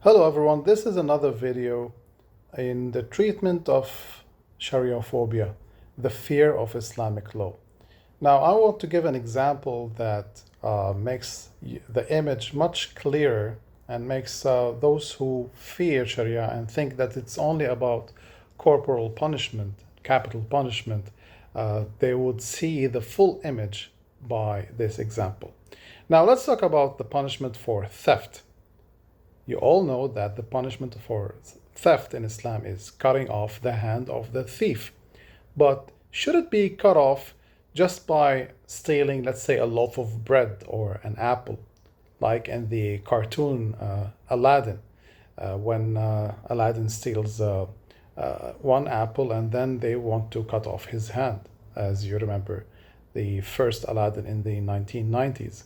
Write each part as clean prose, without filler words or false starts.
Hello everyone, this is another video in the treatment of Shariaphobia, the fear of Islamic law. Now I want to give an example that makes the image much clearer and makes those who fear Sharia and think that it's only about corporal punishment, capital punishment, they would see the full image by this example. Now let's talk about the punishment for theft. You all know that the punishment for theft in Islam is cutting off the hand of the thief. But should it be cut off just by stealing, let's say, a loaf of bread or an apple, like in the cartoon Aladdin, when Aladdin steals one apple and then they want to cut off his hand, as you remember, the first Aladdin in the 1990s.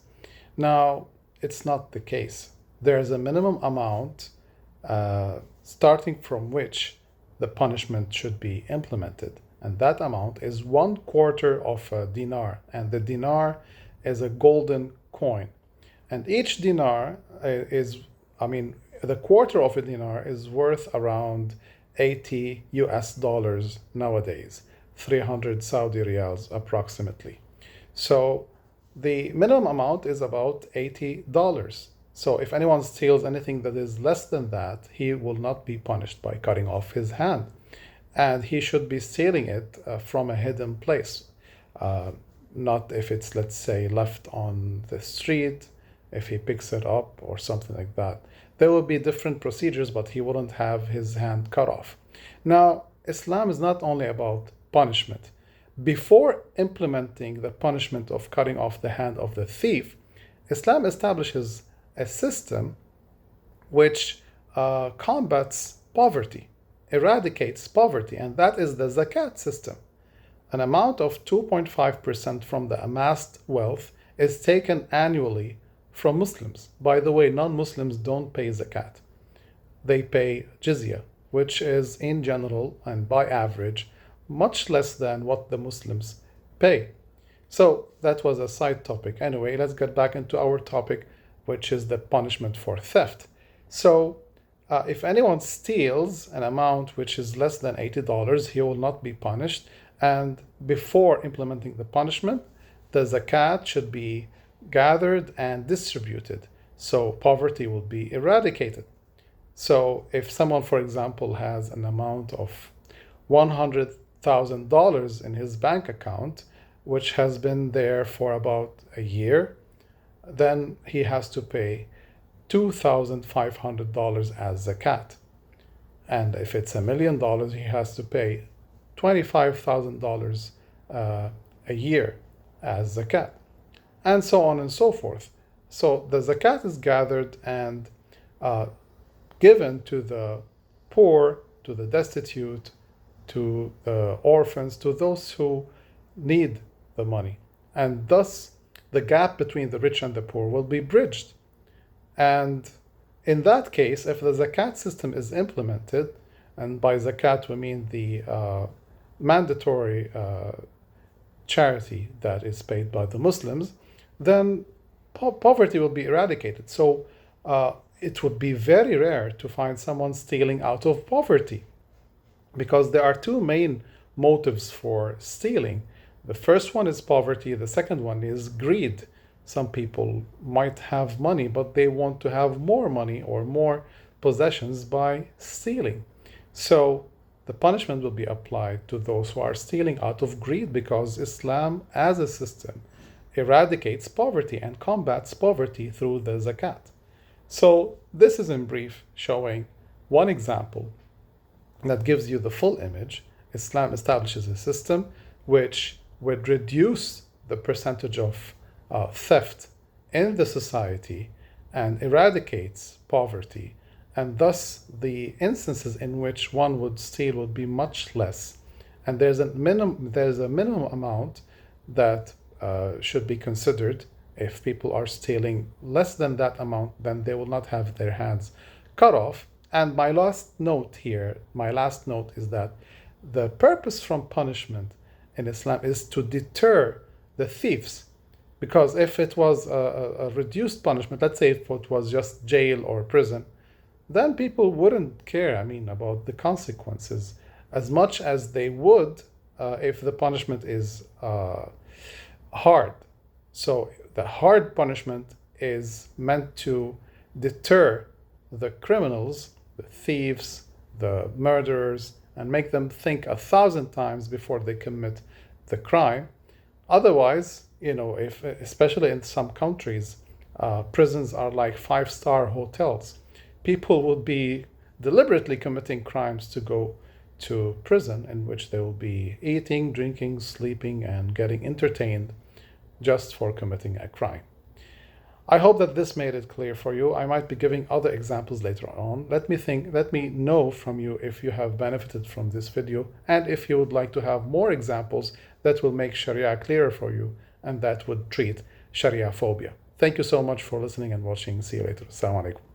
Now, it's not the case. There is a minimum amount starting from which the punishment should be implemented. And that amount is 1/4 of a dinar. And the dinar is a golden coin. And each dinar the quarter of a dinar is worth around 80 US dollars nowadays, 300 Saudi riyals approximately. So the minimum amount is about $80. So if anyone steals anything that is less than that, he will not be punished by cutting off his hand. And he should be stealing it from a hidden place. Not if it's, let's say, left on the street, if he picks it up or something like that. There will be different procedures, but he wouldn't have his hand cut off. Now, Islam is not only about punishment. Before implementing the punishment of cutting off the hand of the thief, Islam establishes a system which combats poverty, eradicates poverty, and that is the zakat system. An amount of 2.5% from the amassed wealth is taken annually from Muslims. By the way, non-Muslims don't pay zakat. They pay jizya, which is in general and by average much less than what the Muslims pay. So that was a side topic. Anyway, let's get back into our topic, which is the punishment for theft. So if anyone steals an amount which is less than $80, he will not be punished. And before implementing the punishment, the zakat should be gathered and distributed. So poverty will be eradicated. So if someone, for example, has an amount of $100,000 in his bank account, which has been there for about a year, then he has to pay $2,500 as zakat. And if it's $1 million, he has to pay $25,000 a year as zakat, and so on and so forth. So the zakat is gathered and given to the poor, to the destitute, to the orphans, to those who need the money. And thus, the gap between the rich and the poor will be bridged. And in that case, if the zakat system is implemented, and by zakat we mean the mandatory charity that is paid by the Muslims, then poverty will be eradicated. So it would be very rare to find someone stealing out of poverty, because there are two main motives for stealing. The first one is poverty. The second one is greed. Some people might have money, but they want to have more money or more possessions by stealing. So the punishment will be applied to those who are stealing out of greed, because Islam as a system eradicates poverty and combats poverty through the zakat. So this is in brief showing one example that gives you the full image. Islam establishes a system which would reduce the percentage of theft in the society and eradicates poverty, and thus the instances in which one would steal would be much less. And there's a minimum amount that should be considered. If people are stealing less than that amount, then they will not have their hands cut off. And my last note is that the purpose from punishment in Islam is to deter the thieves. Because if it was a reduced punishment, let's say if it was just jail or prison, then people wouldn't care, about the consequences as much as they would if the punishment is hard. So the hard punishment is meant to deter the criminals, the thieves, the murderers, and make them think 1,000 times before they commit the crime. Otherwise, if especially in some countries, prisons are like 5-star hotels. People would be deliberately committing crimes to go to prison, in which they will be eating, drinking, sleeping, and getting entertained just for committing a crime. I hope that this made it clear for you. I might be giving other examples later on. Let me know from you if you have benefited from this video, and if you would like to have more examples that will make Sharia clearer for you and that would treat Shariaphobia. Thank you so much for listening and watching. See you later. Assalamu alaikum.